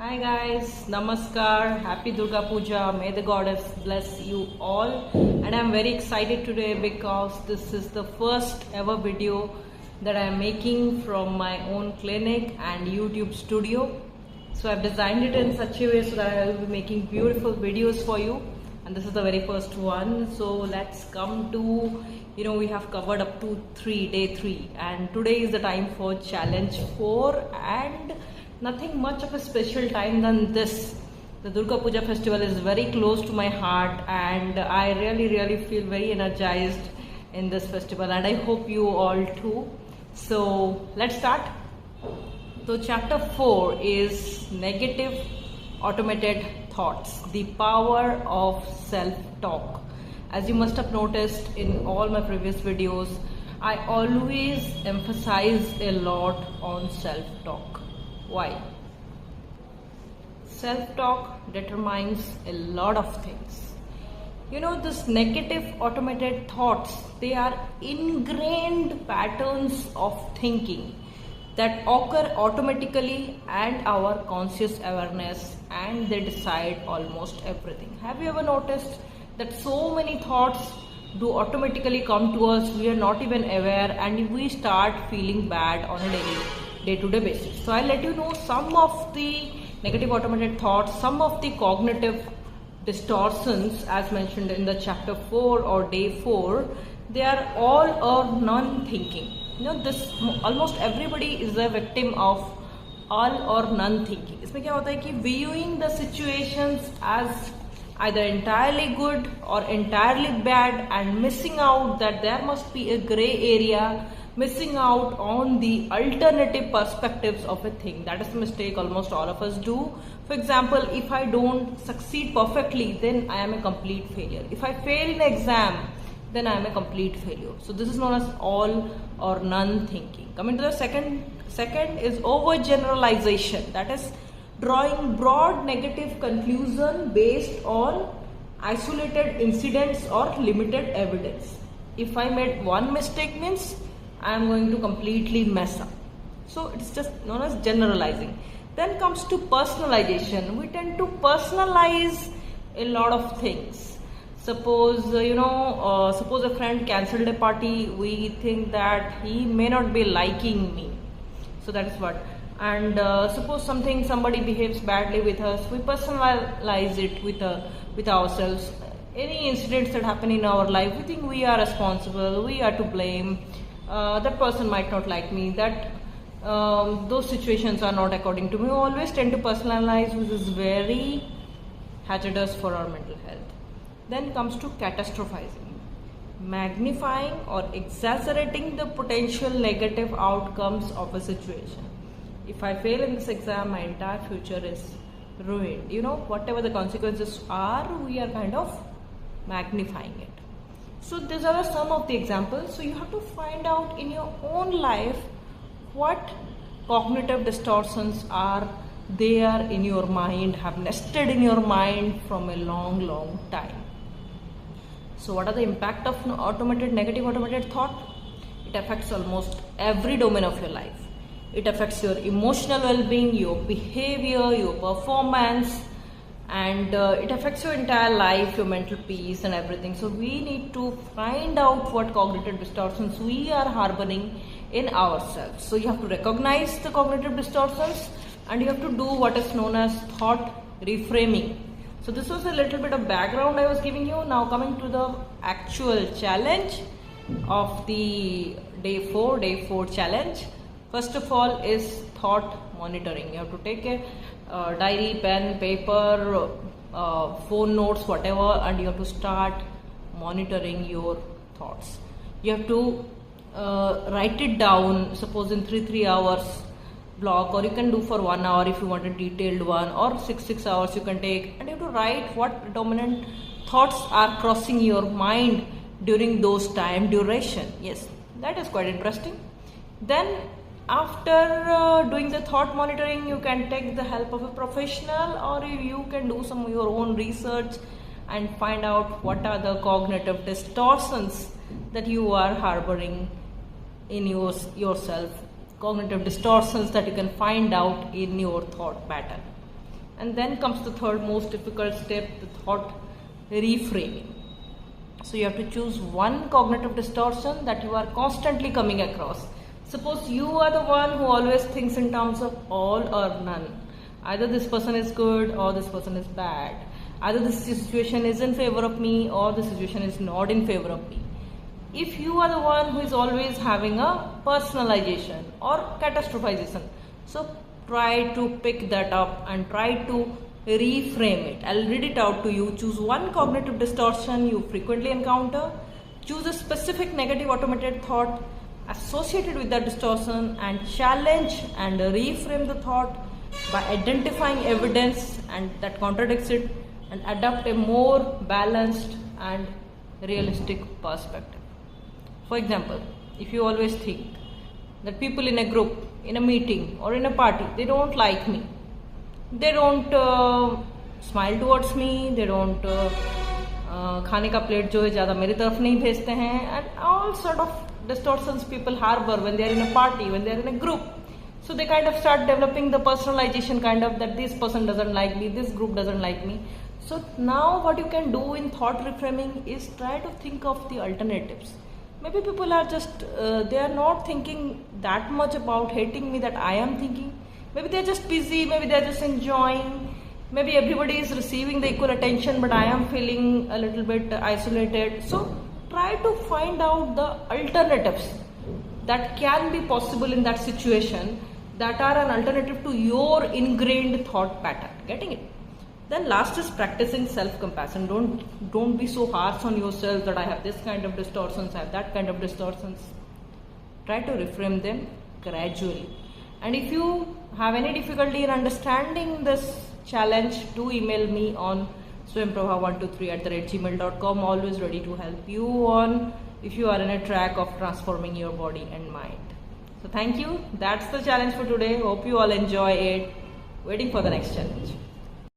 Hi guys, Namaskar, Happy Durga Puja, may the goddess bless you all. And I'm very excited today because this is the first ever video that I'm making from my own clinic and YouTube studio. So I've designed it in such a way so that I will be making beautiful videos for you. And this is the very first one. So let's come to, we have covered up to day 3. And today is the time for challenge 4 and nothing much of a special time than this. The Durga Puja festival is very close to my heart and I really feel very energized in this festival, and I hope you all too. So let's start. So chapter 4 is negative automated thoughts, the power of self-talk. As you must have noticed in all my previous videos, I always emphasize a lot on self-talk. Why? Self-talk determines a lot of things. This negative automated thoughts, they are ingrained patterns of thinking that occur automatically and our conscious awareness, and they decide almost everything. Have you ever noticed that so many thoughts do automatically come to us, we are not even aware, and we start feeling bad on a day-to-day basis. So I'll let you know some of the negative automated thoughts, some of the cognitive distortions as mentioned in the chapter 4 or day 4. They are all or none thinking. This almost everybody is a victim of all or none thinking. इसमें क्या होता है कि viewing the situations as either entirely good or entirely bad and missing out that there must be a gray area, missing out on the alternative perspectives of a thing. That is the mistake almost all of us do. For example, if I don't succeed perfectly, then I am a complete failure. If I fail in an exam, then I am a complete failure. So this is known as all or none thinking. Coming to the second is overgeneralization. That is drawing broad negative conclusion based on isolated incidents or limited evidence. If I made one mistake means I am going to completely mess up. So it's just known as generalizing. Then comes to personalization. We tend to personalize a lot of things. Suppose suppose a friend cancelled a party, we think that he may not be liking me. So that is what. And suppose somebody behaves badly with us, we personalize it with ourselves. Any incidents that happen in our life, we think we are responsible, we are to blame. That person might not like me, that those situations are not according to me. We always tend to personalize, which is very hazardous for our mental health. Then comes to catastrophizing, magnifying or exaggerating the potential negative outcomes of a situation. If I fail in this exam, my entire future is ruined. Whatever the consequences are, we are kind of magnifying it. So these are some of the examples. So you have to find out in your own life what cognitive distortions are there in your mind, have nested in your mind from a long time. So what are the impact of negative automated thought? It affects almost every domain of your life. It affects your emotional well-being, your behavior, your performance, and it affects your entire life, your mental peace and everything. So we need to find out what cognitive distortions we are harboring in ourselves. So you have to recognize the cognitive distortions and you have to do what is known as thought reframing. So this was a little bit of background I was giving you. Now coming to the actual challenge of the day 4 challenge. First of all is thought monitoring. You have to take a diary, pen, paper, phone notes, whatever, and you have to start monitoring your thoughts. You have to write it down, suppose in 3 hours block, or you can do for 1 hour if you want a detailed one, or 6 hours you can take, and you have to write what dominant thoughts are crossing your mind during those time duration. Yes, that is quite interesting. Then after doing the thought monitoring, you can take the help of a professional, or you can do some of your own research and find out what are the cognitive distortions that you are harboring in yourself, cognitive distortions that you can find out in your thought pattern. And then comes the third most difficult step, the thought reframing. So you have to choose one cognitive distortion that you are constantly coming across. Suppose you are the one who always thinks in terms of all or none. Either this person is good or this person is bad. Either this situation is in favor of me or the situation is not in favor of me. If you are the one who is always having a personalization or catastrophization, so try to pick that up and try to reframe it. I'll read it out to you. Choose one cognitive distortion you frequently encounter. Choose a specific negative automated thought associated with that distortion and challenge and reframe the thought by identifying evidence and that contradicts it and adopt a more balanced and realistic perspective. For example, if you always think that people in a group, in a meeting or in a party, they don't like me, they don't smile towards me, they don't खाने का plate जो है ज़्यादा मेरी तरफ नहीं भेजते हैं, and all sort of distortions people harbor when they are in a party, when they are in a group. So they kind of start developing the personalization kind of that this person doesn't like me, this group doesn't like me. So now what you can do in thought reframing is try to think of the alternatives. Maybe people are just, they are not thinking that much about hating me that I am thinking. Maybe they are just busy, maybe they are just enjoying. Maybe everybody is receiving the equal attention, but I am feeling a little bit isolated. So try to find out the alternatives that can be possible in that situation that are an alternative to your ingrained thought pattern. Getting it? Then last is practicing self-compassion. Don't be so harsh on yourself that I have this kind of distortions, I have that kind of distortions. Try to reframe them gradually. And if you have any difficulty in understanding this challenge, do email me on swayamprava123@gmail.com. Always ready to help you on if you are in a track of transforming your body and mind. So thank you. That's the challenge for today. Hope you all enjoy it. Waiting for the next challenge.